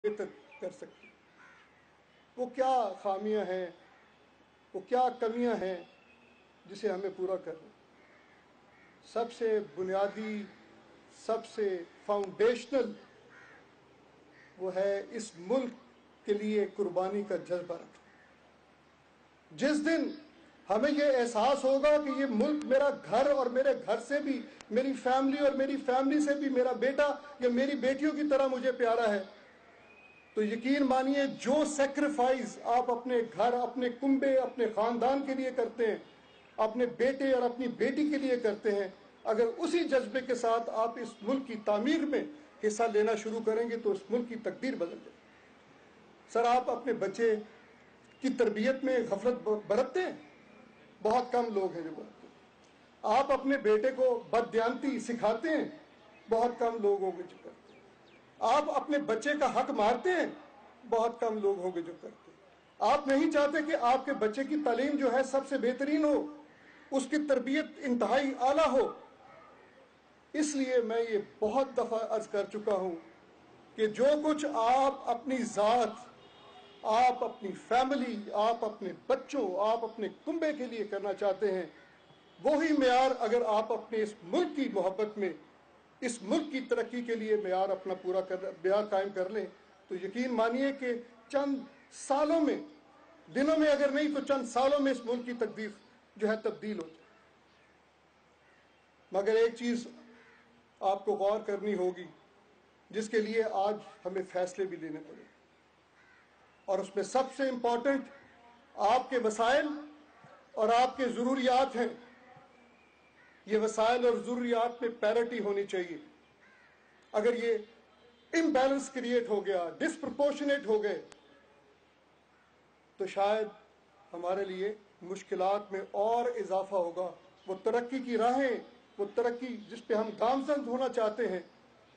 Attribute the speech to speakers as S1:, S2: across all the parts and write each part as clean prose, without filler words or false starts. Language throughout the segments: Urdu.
S1: بہتر کر سکتے ہیں، وہ کیا خامیاں ہیں، وہ کیا کمیاں ہیں جسے ہمیں پورا کرنا۔ سب سے بنیادی، سب سے فاؤنڈیشنل وہ ہے اس ملک کے لیے قربانی کا جذبہ رکھنا۔ جس دن ہمیں یہ احساس ہوگا کہ یہ ملک میرا گھر اور میرے گھر سے بھی، میری فیملی اور میری فیملی سے بھی میرا بیٹا یا میری بیٹیوں کی طرح مجھے پیارا ہے، تو یقین مانیے جو سیکریفائز آپ اپنے گھر، اپنے کنبے، اپنے خاندان کے لیے کرتے ہیں، اپنے بیٹے اور اپنی بیٹی کے لیے کرتے ہیں، اگر اسی جذبے کے ساتھ آپ اس ملک کی تعمیر میں حصہ لینا شروع کریں گے تو اس ملک کی تقدیر بدل جائے۔ سر، آپ اپنے بچے کی تربیت میں غفلت برتتے ہیں؟ بہت کم لوگ ہیں جو برتتے ہیں۔ آپ اپنے بیٹے کو بددیانتی سکھاتے ہیں؟ بہت کم لوگ ہوں گے جو کرتے ہیں۔ آپ اپنے بچے کا حق مارتے ہیں؟ بہت کم لوگ ہوں گے جو کرتے ہیں۔ آپ نہیں چاہتے کہ آپ کے بچے کی تعلیم جو ہے سب سے بہترین ہو، اس کی تربیت انتہائی اعلیٰ ہو۔ اس لیے میں یہ بہت دفعہ عرض کر چکا ہوں کہ جو کچھ آپ اپنی ذات، آپ اپنی فیملی، آپ اپنے بچوں، آپ اپنے کنبے کے لیے کرنا چاہتے ہیں، وہی معیار اگر آپ اپنے اس ملک کی محبت میں، اس ملک کی ترقی کے لیے معیار اپنا معیار قائم کر لیں، تو یقین مانیے کہ چند سالوں میں، دنوں میں اگر نہیں تو چند سالوں میں اس ملک کی تقدیر جو ہے تبدیل ہو جائے۔ مگر ایک چیز آپ کو غور کرنی ہوگی، جس کے لیے آج ہمیں فیصلے بھی لینے پڑے، اور اس میں سب سے امپورٹنٹ آپ کے وسائل اور آپ کے ضروریات ہیں۔ یہ وسائل اور ضروریات میں پیرٹی ہونی چاہیے۔ اگر یہ امبیلنس کریٹ ہو گیا، ڈسپرپورشنیٹ ہو گئے، تو شاید ہمارے لیے مشکلات میں اور اضافہ ہوگا۔ وہ ترقی کی راہیں، وہ ترقی جس پہ ہم گامزن ہونا چاہتے ہیں،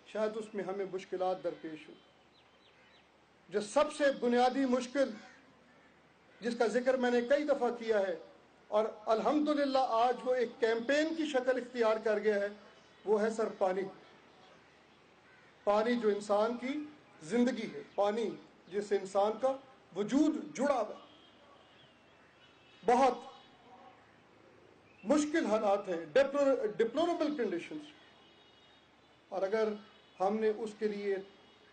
S1: شاید اس میں ہمیں مشکلات درپیش ہوں۔ جو سب سے بنیادی مشکل، جس کا ذکر میں نے کئی دفعہ کیا ہے اور الحمدللہ آج وہ ایک کیمپین کی شکل اختیار کر گیا ہے، وہ ہے سر پانی۔ پانی جو انسان کی زندگی ہے، پانی جس سے انسان کا وجود جڑا ہوا ہے۔ بہت مشکل حالات ہیں، ڈپلوربل کنڈیشنز، اور اگر ہم نے اس کے لیے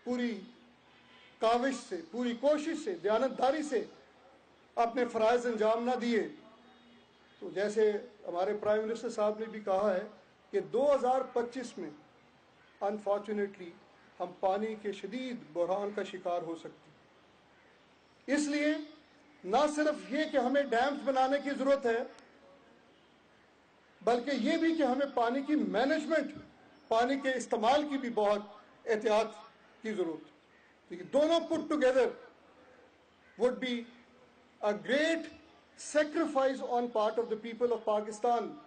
S1: پوری کاوش سے، پوری کوشش سے، دیانتداری سے اپنے فرائض انجام نہ دیے، تو جیسے ہمارے پرائم منسٹر صاحب نے بھی کہا ہے کہ 2025 میں انفارچونیٹلی ہم پانی کے شدید بحران کا شکار ہو سکتے ہیں۔ اس لیے نہ صرف یہ کہ ہمیں ڈیمز بنانے کی ضرورت ہے، بلکہ یہ بھی کہ ہمیں پانی کی مینجمنٹ، پانی کے استعمال کی بھی بہت احتیاط کی ضرورت ہے۔ تو یہ دونوں put together would be a great sacrifice on part of the people of Pakistan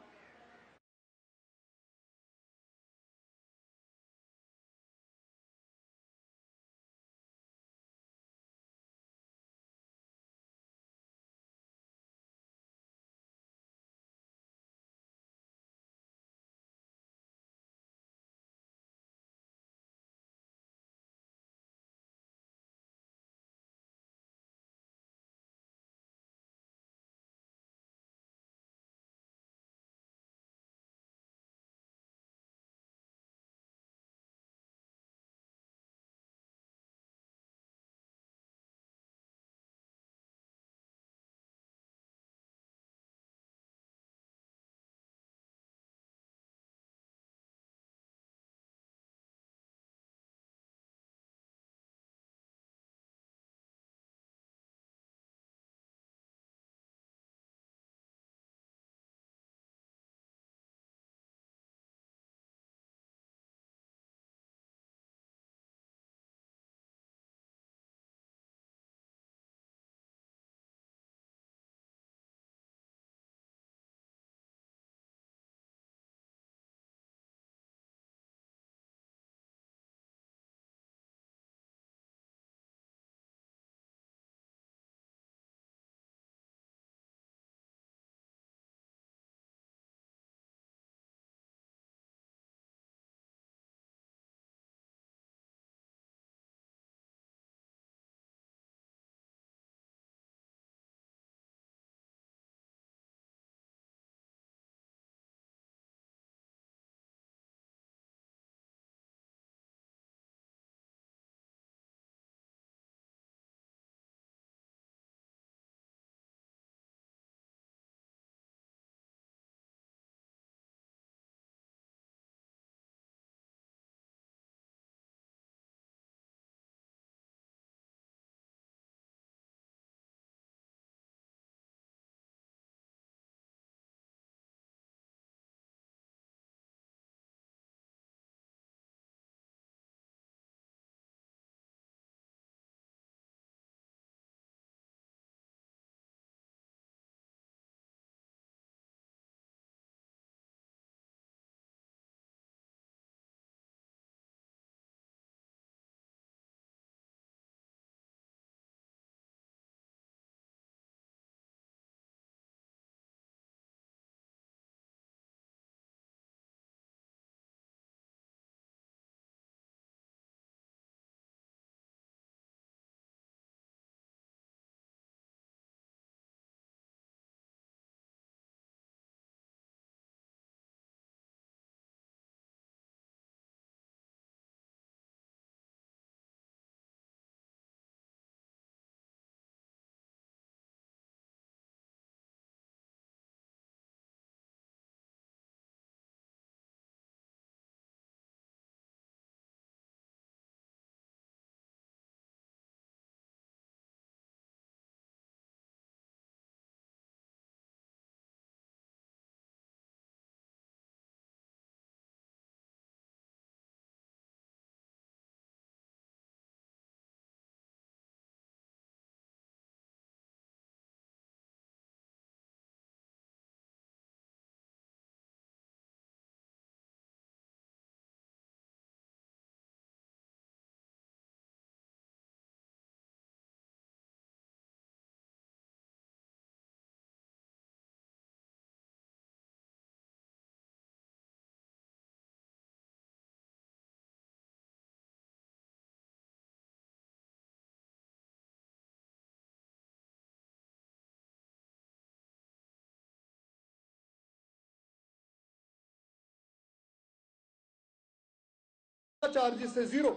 S1: charges سے 0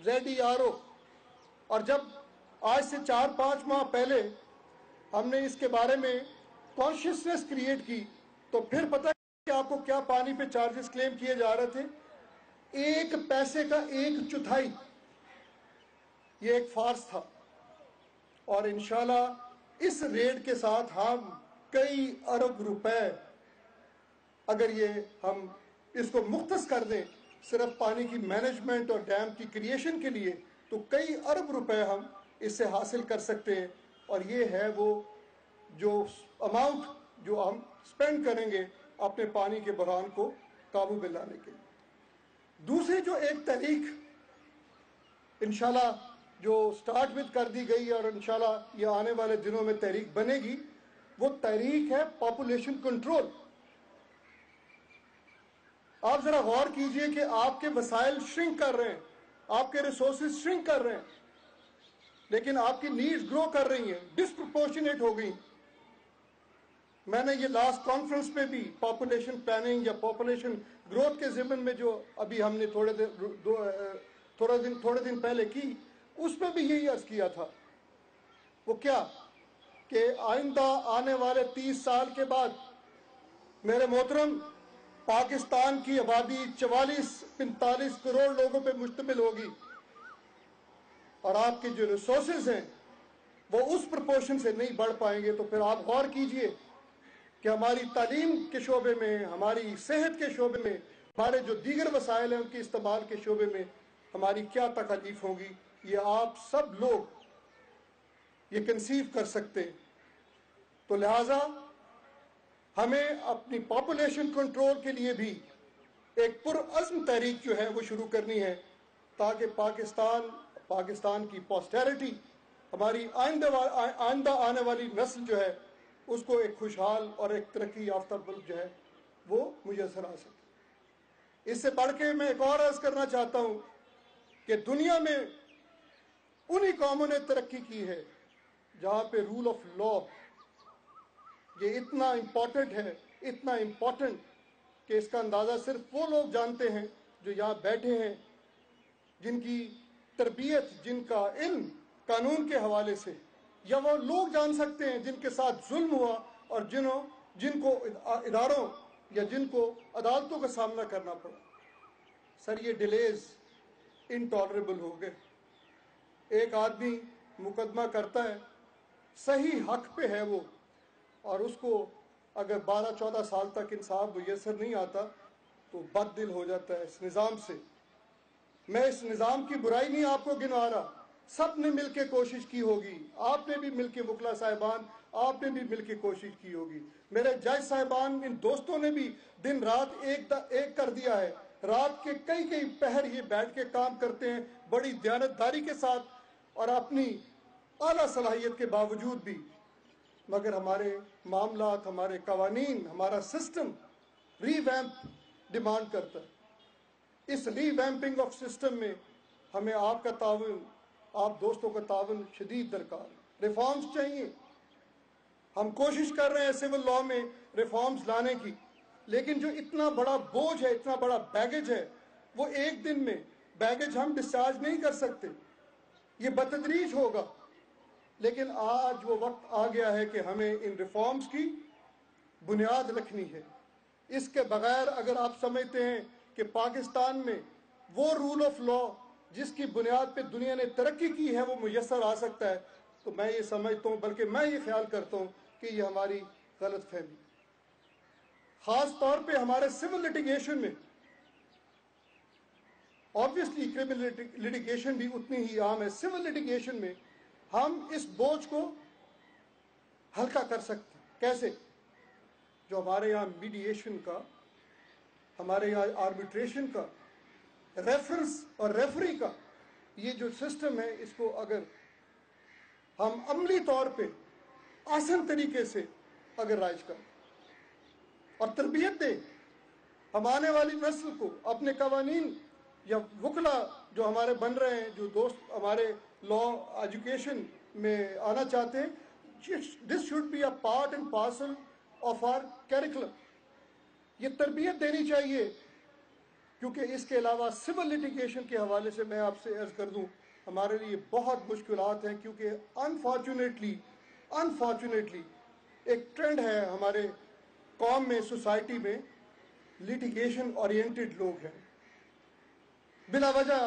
S1: ZERO. اور جب آج سے 4-5 ماہ پہلے ہم نے اس کے بارے میں کانشیسنیس کریٹ کی تو پھر پتہ کہ آپ کو کیا پانی پہ چارجز کلیم کیے جا رہے تھے؟ 1 پیسے کا 1/4. یہ ایک فارس تھا. اور انشاءاللہ اس ریٹ کے ساتھ ہم کئی ارب روپے، اگر یہ ہم اس کو مختص کر دیں صرف پانی کی مینجمنٹ اور ڈیم کی کریشن کے لیے، تو کئی ارب روپے ہم اس سے حاصل کر سکتے ہیں. اور یہ ہے وہ جو اماؤنٹ جو ہم سپینڈ کریں گے اپنے پانی کے بحران کو قابو میں لانے کے لیے. دوسری جو ایک تحریک انشاءاللہ جو سٹارٹ وتھ کر دی گئی اور انشاءاللہ یہ آنے والے دنوں میں تحریک بنے گی، وہ تحریک ہے پاپولیشن کنٹرول. آپ ذرا غور کیجئے کہ آپ کے وسائل شرنک کر رہے ہیں، آپ کے ریسورسز شرنک کر رہے ہیں، لیکن آپ کی نیڈز گرو کر رہی ہیں، ڈسپرپورشنیٹ ہو گئی. میں نے یہ لاسٹ کانفرنس میں بھی پاپولیشن پلاننگ یا پاپولیشن گروتھ کے ضمن میں جو ابھی ہم نے تھوڑے دن پہلے کی، اس میں بھی یہی عرض کیا تھا. وہ کیا کہ آئندہ آنے والے 30 سال کے بعد میرے محترم پاکستان کی آبادی 44-45 کروڑ لوگوں پہ مشتمل ہوگی، اور آپ کے جو ریسورسز ہیں وہ اس پرپورشن سے نہیں بڑھ پائیں گے. تو پھر آپ غور کیجئے کہ ہماری تعلیم کے شعبے میں، ہماری صحت کے شعبے میں، ہمارے جو دیگر وسائل ہیں ان کے استعمال کے شعبے میں ہماری کیا تکالیف ہوگی. یہ آپ سب لوگ یہ کنسیو کر سکتے ہیں. تو لہٰذا ہمیں اپنی پاپولیشن کنٹرول کے لیے بھی ایک پرعزم تحریک جو ہے وہ شروع کرنی ہے، تاکہ پاکستان کی پوسٹیرٹی، ہماری آئندہ آنے والی نسل جو ہے اس کو ایک خوشحال اور ایک ترقی یافتہ ملک جو ہے وہ میسر آ سکے. اس سے بڑھ کے میں ایک اور عرض کرنا چاہتا ہوں کہ دنیا میں انہی قوموں نے ترقی کی ہے جہاں پہ رول آف لا یہ اتنا امپورٹنٹ ہے، اتنا امپورٹنٹ کہ اس کا اندازہ صرف وہ لوگ جانتے ہیں جو یہاں بیٹھے ہیں، جن کی تربیت، جن کا علم قانون کے حوالے سے، یا وہ لوگ جان سکتے ہیں جن کے ساتھ ظلم ہوا اور جن کو اداروں یا جن کو عدالتوں کا سامنا کرنا پڑا. سر یہ ڈیلیز انٹالریبل ہو گئے. ایک آدمی مقدمہ کرتا ہے، صحیح حق پہ ہے وہ، اور اس کو اگر 12-14 سال تک انصاف میسر نہیں آتا تو بد دل ہو جاتا ہے اس نظام سے. میں اس نظام کی برائی نہیں آپ کو گنوا رہا، سب نے مل کے کوشش کی ہوگی، آپ نے بھی مل کے، وکلا صاحبان آپ نے بھی مل کے کوشش کی ہوگی، میرے جج صاحبان ان دوستوں نے بھی دن رات ایک کر دیا ہے. رات کے کئی پہر یہ بیٹھ کے کام کرتے ہیں بڑی دیانتداری کے ساتھ اور اپنی اعلیٰ صلاحیت کے باوجود بھی، مگر ہمارے معاملات، ہمارے قوانین، ہمارا سسٹم ری ویمپ ڈیمانڈ کرتا ہے. اس ری ویمپنگ آف سسٹم میں ہمیں آپ کا تعاون، آپ دوستوں کا تعاون شدید درکار ہے. ریفارمز چاہیے، ہم کوشش کر رہے ہیں سول لا میں ریفارمز لانے کی، لیکن جو اتنا بڑا بوجھ ہے، اتنا بڑا بیگیج ہے، وہ ایک دن میں بیگیج ہم ڈسچارج نہیں کر سکتے، یہ بتدریج ہوگا. لیکن آج وہ وقت آ گیا ہے کہ ہمیں ان ریفارمز کی بنیاد رکھنی ہے. اس کے بغیر اگر آپ سمجھتے ہیں کہ پاکستان میں وہ رول آف لا جس کی بنیاد پہ دنیا نے ترقی کی ہے وہ میسر آ سکتا ہے، تو میں یہ سمجھتا ہوں، بلکہ میں یہ خیال کرتا ہوں کہ یہ ہماری غلط فہمی. خاص طور پہ ہمارے سول لٹیگیشن میں، آبویسلی کرمنل لٹیگیشن بھی اتنی ہی عام ہے، سول لٹیگیشن میں ہم اس بوجھ کو ہلکا کر سکتے ہیں. کیسے؟ جو ہمارے یہاں میڈییشن کا، ہمارے یہاں آربیٹریشن کا، ریفرنس اور ریفری کا یہ جو سسٹم ہے، اس کو اگر ہم عملی طور پہ آسان طریقے سے اگر رائج کریں اور تربیت دیں، ہم آنے والی نسل کو اپنے قوانین یا وکلا جو ہمارے بن رہے ہیں، جو دوست ہمارے لا ایجوکیشن میں آنا چاہتے ہیں، this should be a part and parcel of our curriculum. یہ تربیت دینی چاہیے کیونکہ اس کے علاوہ سول لیٹیگیشن کے حوالے سے میں آپ سے عرض کر دوں ہمارے لیے بہت مشکلات ہیں، کیونکہ انفارچونیٹلی ایک ٹرینڈ ہے ہمارے قوم میں، سوسائٹی میں، لیٹیگیشن اورینٹڈ لوگ ہیں، بلا وجہ